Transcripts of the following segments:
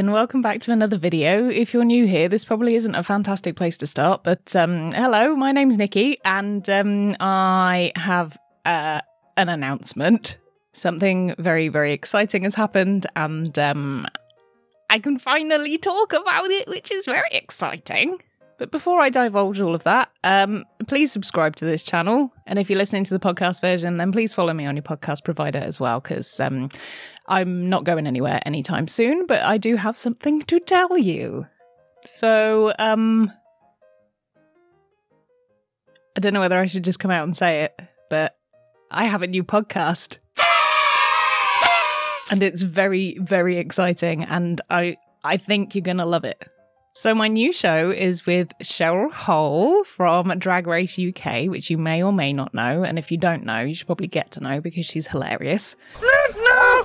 and welcome back to another video. If you're new here, this probably isn't a fantastic place to start, but hello, my name's Nikki, and I have an announcement. Something very, very exciting has happened, and I can finally talk about it, which is very exciting. But before I divulge all of that, please subscribe to this channel. And if you're listening to the podcast version, then please follow me on your podcast provider as well, because I'm not going anywhere anytime soon, but I do have something to tell you. So, I don't know whether I should just come out and say it, but I have a new podcast. And it's very, very exciting, and I think you're going to love it. So my new show is with Cheryl Hole from Drag Race UK, which you may or may not know. And if you don't know, you should probably get to know because she's hilarious.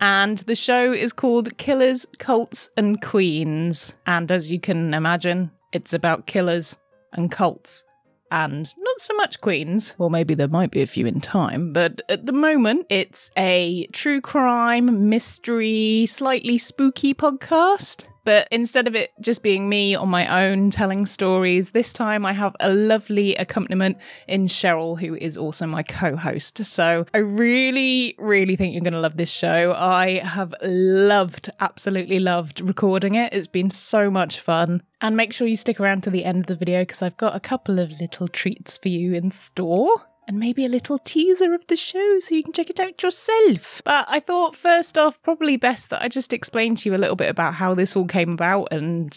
And the show is called Killers, Cults and Queens. And as you can imagine, it's about killers and cults. And not so much queens. Well, maybe there might be a few in time. But at the moment, it's a true crime, mystery, slightly spooky podcast. But instead of it just being me on my own telling stories, this time I have a lovely accompaniment in Cheryl, who is also my co-host. So I really, really think you're going to love this show. I have absolutely loved recording it. It's been so much fun. And make sure you stick around to the end of the video because I've got a couple of little treats for you in store. And maybe a little teaser of the show so you can check it out yourself. But I thought first off, probably best that I just explain to you a little bit about how this all came about and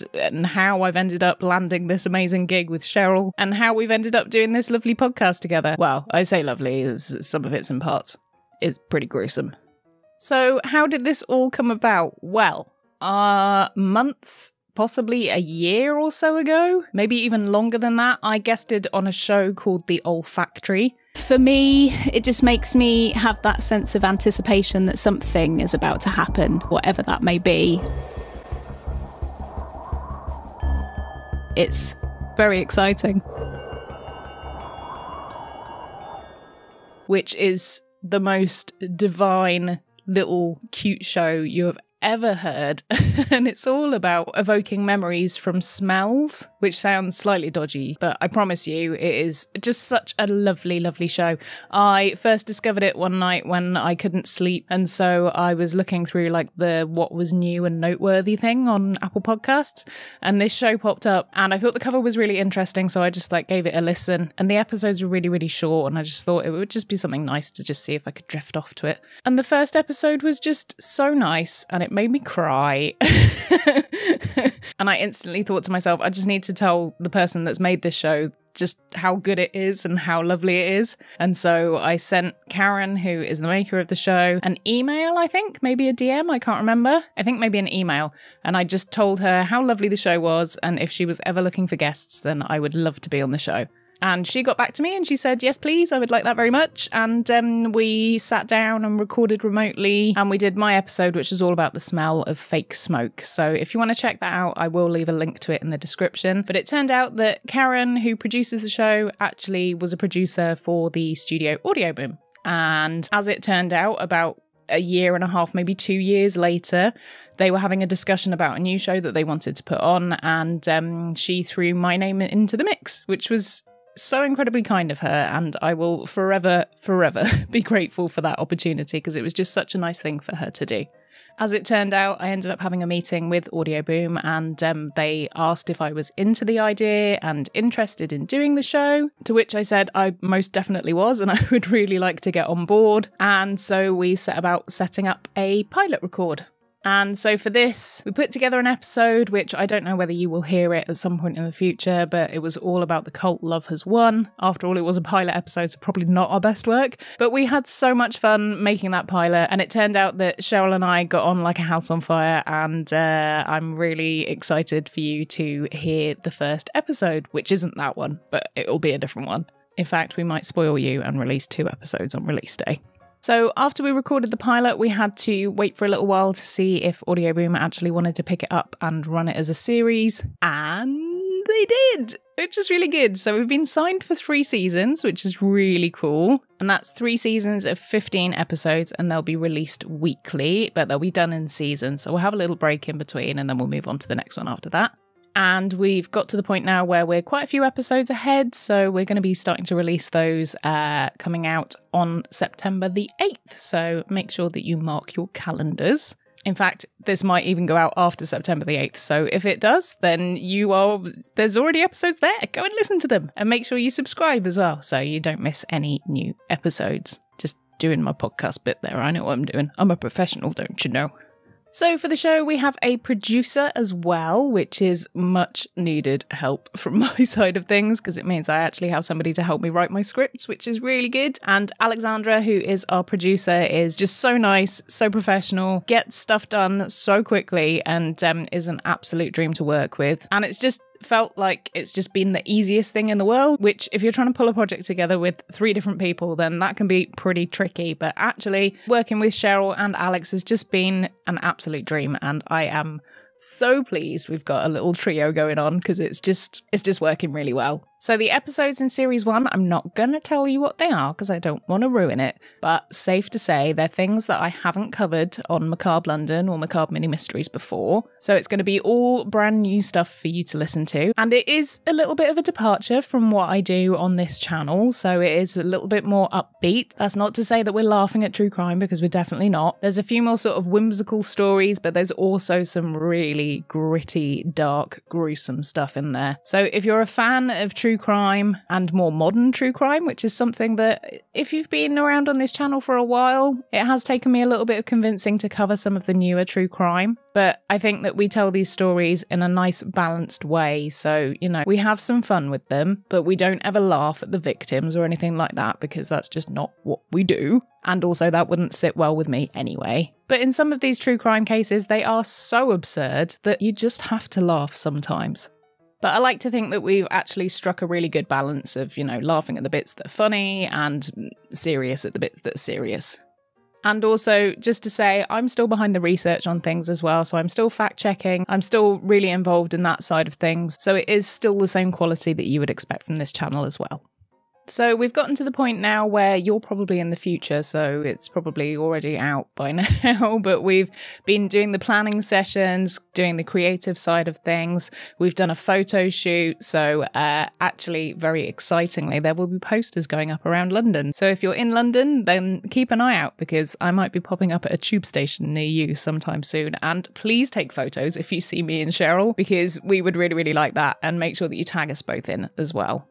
how I've ended up landing this amazing gig with Cheryl and how we've ended up doing this lovely podcast together. Well, I say lovely, some of it's in parts. It's pretty gruesome. So how did this all come about? Well, months, possibly a year or so ago, maybe even longer than that, I guested on a show called The Olfactory. For me, it just makes me have that sense of anticipation that something is about to happen, whatever that may be. It's very exciting. Which is the most divine little cute show you have ever heard. And it's all about evoking memories from smells, which sounds slightly dodgy, but I promise you it is just such a lovely, lovely show. I first discovered it one night when I couldn't sleep, and so I was looking through like the what was new and noteworthy thing on Apple Podcasts, and this show popped up, and I thought the cover was really interesting, so I just like gave it a listen. And the episodes were really, really short, and I just thought it would just be something nice to just see if I could drift off to it. And the first episode was just so nice, and it made me cry. And I instantly thought to myself, I just need to tell the person that's made this show just how good it is and how lovely it is. And so I sent Kathryn, who is the maker of the show, an email, I think, maybe a DM, I can't remember. I think maybe an email. And I just told her how lovely the show was, and if she was ever looking for guests, then I would love to be on the show. And she got back to me and she said, yes, please, I would like that very much. And we sat down and recorded remotely, and we did my episode, which is all about the smell of fake smoke. So if you want to check that out, I will leave a link to it in the description. But it turned out that Kathryn, who produces the show, actually was a producer for the studio Audio Boom. And as it turned out, about a year and a half, maybe 2 years later, they were having a discussion about a new show that they wanted to put on. And she threw my name into the mix, which was so incredibly kind of her, and I will forever be grateful for that opportunity because it was just such a nice thing for her to do. As it turned out, I ended up having a meeting with Audio Boom, and they asked if I was into the idea and interested in doing the show, to which I said I most definitely was, and I would really like to get on board. And so we set about setting up a pilot record. And so for this, we put together an episode, which I don't know whether you will hear it at some point in the future, but it was all about the cult Love Has Won. After all, it was a pilot episode, so probably not our best work. But we had so much fun making that pilot, and it turned out that Cheryl and I got on like a house on fire, and I'm really excited for you to hear the first episode, which isn't that one, but it'll be a different one. In fact, we might spoil you and release 2 episodes on release day. So after we recorded the pilot, we had to wait for a little while to see if Audio Boom actually wanted to pick it up and run it as a series. And they did! which is really good. So we've been signed for 3 seasons, which is really cool. And that's 3 seasons of 15 episodes, and they'll be released weekly, but they'll be done in seasons. So we'll have a little break in between, and then we'll move on to the next one after that. And we've got to the point now where we're quite a few episodes ahead, so we're going to be starting to release those coming out on September the 8th. So make sure that you mark your calendars. In fact, this might even go out after September the 8th. So if it does, then there's already episodes there. Go and listen to them. And make sure you subscribe as well, so you don't miss any new episodes. Just doing my podcast bit there. I know what I'm doing. I'm a professional, don't you know? So for the show, we have a producer as well, which is much needed help from my side of things, because it means I actually have somebody to help me write my scripts, which is really good. And Alexandra, who is our producer, is just so nice, so professional, gets stuff done so quickly, and is an absolute dream to work with. And it's just felt like it's just been the easiest thing in the world, which if you're trying to pull a project together with 3 different people, then that can be pretty tricky. But actually working with Cheryl and Alex has just been an absolute dream, and I am so pleased we've got a little trio going on, because it's just working really well. So the episodes in series 1, I'm not going to tell you what they are because I don't want to ruin it, but safe to say they're things that I haven't covered on Macabre London or Macabre Mini Mysteries before. So it's going to be all brand new stuff for you to listen to. And it is a little bit of a departure from what I do on this channel. So it is a little bit more upbeat. That's not to say that we're laughing at true crime, because we're definitely not. There's a few more sort of whimsical stories, but there's also some really gritty, dark, gruesome stuff in there. So if you're a fan of true crime and more modern true crime, which is something that if you've been around on this channel for a while, it has taken me a little bit of convincing to cover some of the newer true crime. But I think that we tell these stories in a nice balanced way. So, we have some fun with them, but we don't ever laugh at the victims or anything like that, because that's just not what we do. And also that wouldn't sit well with me anyway. But in some of these true crime cases, they are so absurd that you just have to laugh sometimes. But I like to think that we've actually struck a really good balance of, laughing at the bits that are funny and serious at the bits that are serious. And also, just to say, I'm still behind the research on things as well, so I'm still fact-checking. I'm still really involved in that side of things, so it is still the same quality that you would expect from this channel as well. So we've gotten to the point now where you're probably in the future, so it's probably already out by now, but we've been doing the planning sessions, doing the creative side of things. We've done a photo shoot, so actually, very excitingly, there will be posters going up around London. So if you're in London, then keep an eye out, because I might be popping up at a tube station near you sometime soon. And please take photos if you see me and Cheryl, because we would really, really like that, and make sure that you tag us both in as well.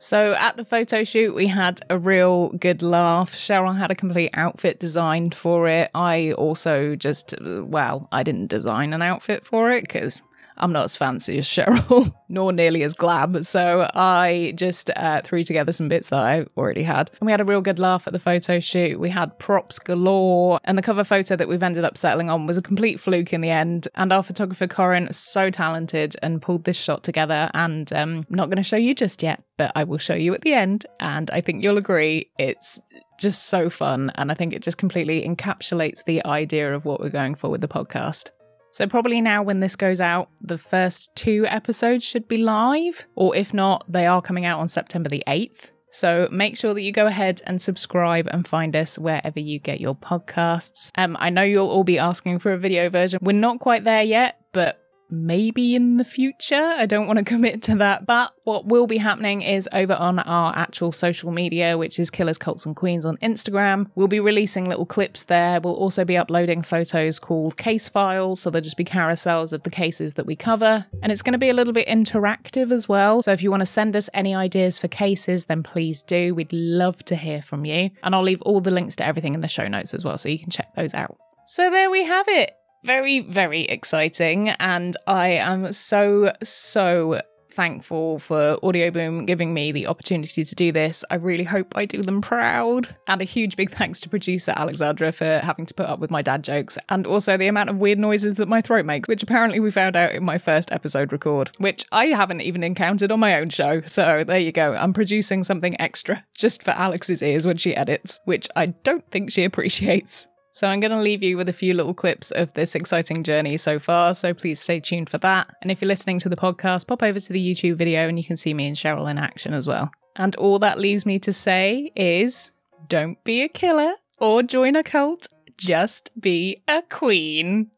So at the photo shoot, we had a real good laugh. Cheryl had a complete outfit designed for it. I also I didn't design an outfit for it because I'm not as fancy as Cheryl, nor nearly as glab. So I just threw together some bits that I already had. And we had a real good laugh at the photo shoot. We had props galore. And the cover photo that we've ended up settling on was a complete fluke in the end. And our photographer, Corin, so talented and pulled this shot together. And I'm not going to show you just yet, but I will show you at the end. And I think you'll agree it's just so fun. And I think it just completely encapsulates the idea of what we're going for with the podcast. So probably now when this goes out, the first 2 episodes should be live, or if not, they are coming out on September the 8th. So make sure that you go ahead and subscribe and find us wherever you get your podcasts. I know you'll all be asking for a video version. We're not quite there yet, but maybe in the future. I don't want to commit to that, but what will be happening is over on our actual social media, which is Killers, Cults and Queens on Instagram. We'll be releasing little clips there. We'll also be uploading photos called case files, so there'll just be carousels of the cases that we cover. And it's going to be a little bit interactive as well. So if you want to send us any ideas for cases, then please do. We'd love to hear from you. And I'll leave all the links to everything in the show notes as well, so you can check those out. So there we have it. Very, very exciting, and I am so thankful for Audio Boom giving me the opportunity to do this. I really hope I do them proud. And a huge big thanks to producer Alexandra for having to put up with my dad jokes, and also the amount of weird noises that my throat makes, which apparently we found out in my first episode record, which I haven't even encountered on my own show. So there you go. I'm producing something extra just for Alex's ears when she edits, which I don't think she appreciates. So I'm going to leave you with a few little clips of this exciting journey so far, so please stay tuned for that. And if you're listening to the podcast, pop over to the YouTube video and you can see me and Cheryl in action as well. And all that leaves me to say is, don't be a killer or join a cult, just be a queen.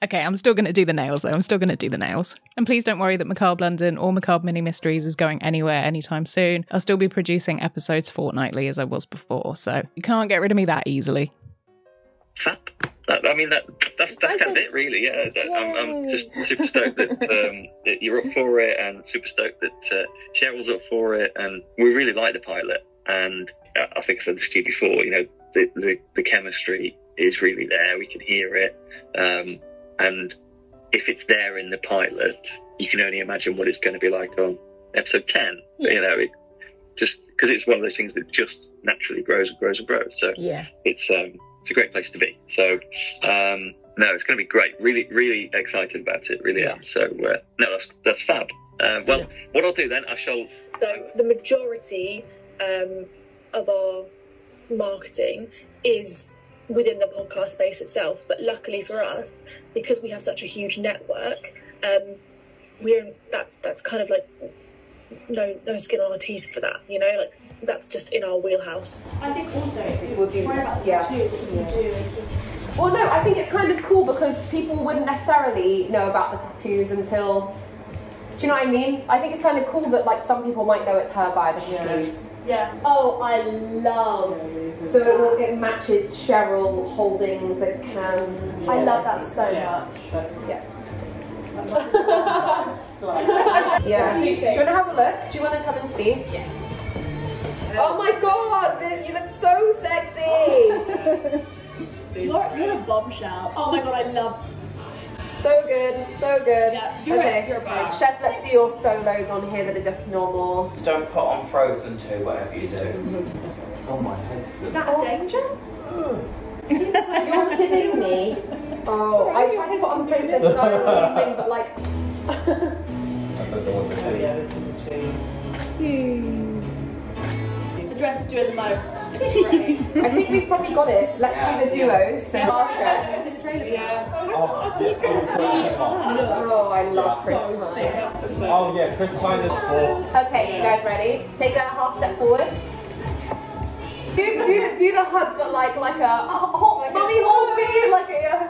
Okay, I'm still going to do the nails though. And please don't worry that Macabre London or Macabre Mini Mysteries is going anywhere anytime soon. I'll still be producing episodes fortnightly as I was before, so you can't get rid of me that easily. Fab. I mean, that's kind of it, really. Yeah, I'm just super stoked that you're up for it, and super stoked that Cheryl's up for it, and we really like the pilot. And I think I said this to you before. You know, the chemistry is really there. We can hear it. And if it's there in the pilot, you can only imagine what it's going to be like on episode 10. Yeah. You know, it just because it's one of those things that just naturally grows and grows and grows. So yeah, it's a great place to be. So no, it's going to be great. Really, really excited about it. Really am. So no, that's fab. Well, what I'll do then, I shall. So the majority of our marketing is within the podcast space itself, but luckily for us, because we have such a huge network, that's kind of like no skin on our teeth for that, you know, like that's just in our wheelhouse. I think also we'll do about the tattoo that you can do is just... Well, no, I think it's kind of cool because people wouldn't necessarily know about the tattoos until, do you know what I mean? I think it's kind of cool that like some people might know it's her by the tattoos. Yeah. Oh, I love. So it matches Cheryl holding the can. I love that so much. Yeah. Yeah. Do you want to have a look? Do you want to come and see? Yeah. Oh my god, you look so sexy. You're a bombshell. Oh my god, I love. So good, so good. Yeah, you're okay, Chef, let's do your solos on here that are just normal. Don't put on Frozen 2, whatever you do. Oh, my head's... Is that a danger? You're kidding me. Oh, I tried to put on the Princess Diaries thing, but like... I don't know what to do. Yeah, this is a change. The dress is doing the most. It's great. I think we've probably got it. Let's do the duos. Yeah. Is it the trailer? Yeah. Oh, I love Chris Pine. Oh yeah, Chris Pine is cool. Okay, you guys ready? Take that half step forward. Do the hug, but like a mommy hold me, like a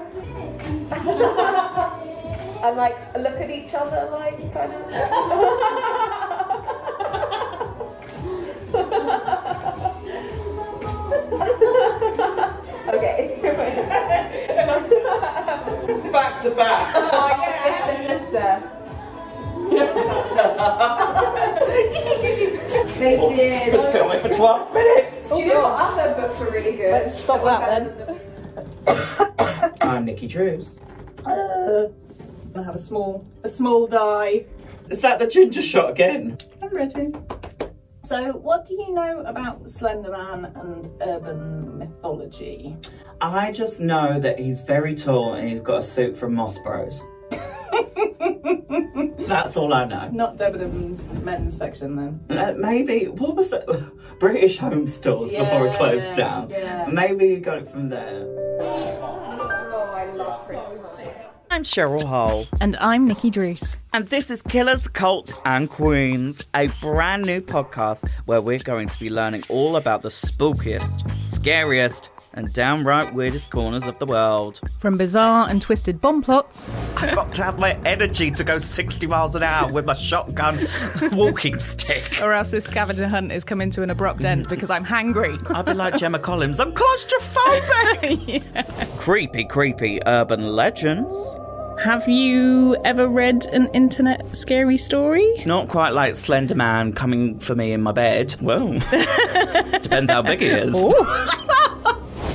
and like look at each other, like kind of. Okay. Back to back. Oh yeah, sister. They did. It's been filming for 12 minutes. Do you know what other books were really good? Let's stop that then. I'm Nikki Drews. I'm gonna have a small die. Is that the ginger shot again? I'm ready. So, what do you know about the Slender Man and urban mythology? I just know that he's very tall and he's got a suit from Moss Bros. That's all I know. Not Debenham's men's section then. Maybe, what was it? British Home Stores before it closed down. Yeah. Maybe you got it from there. Oh, I love Chris Pine. I'm Cheryl Hole. And I'm Nikki Drews. And this is Killers, Cults and Queens, a brand new podcast where we're going to be learning all about the spookiest, scariest, and downright weirdest corners of the world. From bizarre and twisted bomb plots. I've got to have my energy to go 60 miles an hour with my shotgun walking stick. Or else this scavenger hunt is coming to an abrupt end because I'm hangry. I'd be like Gemma Collins, I'm claustrophobic! Yeah. Creepy urban legends. Have you ever read an internet scary story? Not quite like Slender Man coming for me in my bed. Well, depends how big he is.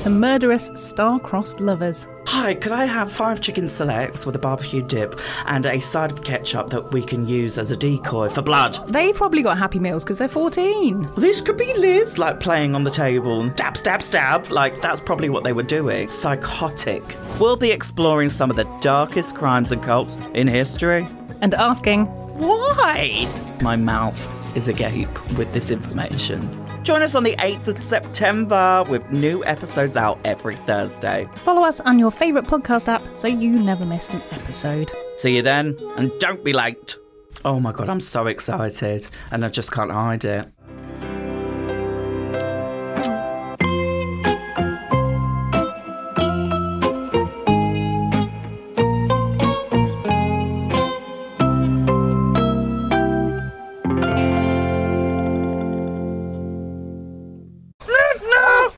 To murderous star-crossed lovers. Hi, could I have 5 chicken selects with a barbecue dip and a side of ketchup that we can use as a decoy for blood? They've probably got Happy Meals because they're 14. This could be Liz, like playing on the table and dab, stab, stab. Like, that's probably what they were doing. Psychotic. We'll be exploring some of the darkest crimes and cults in history. And asking, why? My mouth is agape with this information. Join us on the 8th of September with new episodes out every Thursday. Follow us on your favourite podcast app so you never miss an episode. See you then, and don't be late. Oh my God, I'm so excited, and I just can't hide it.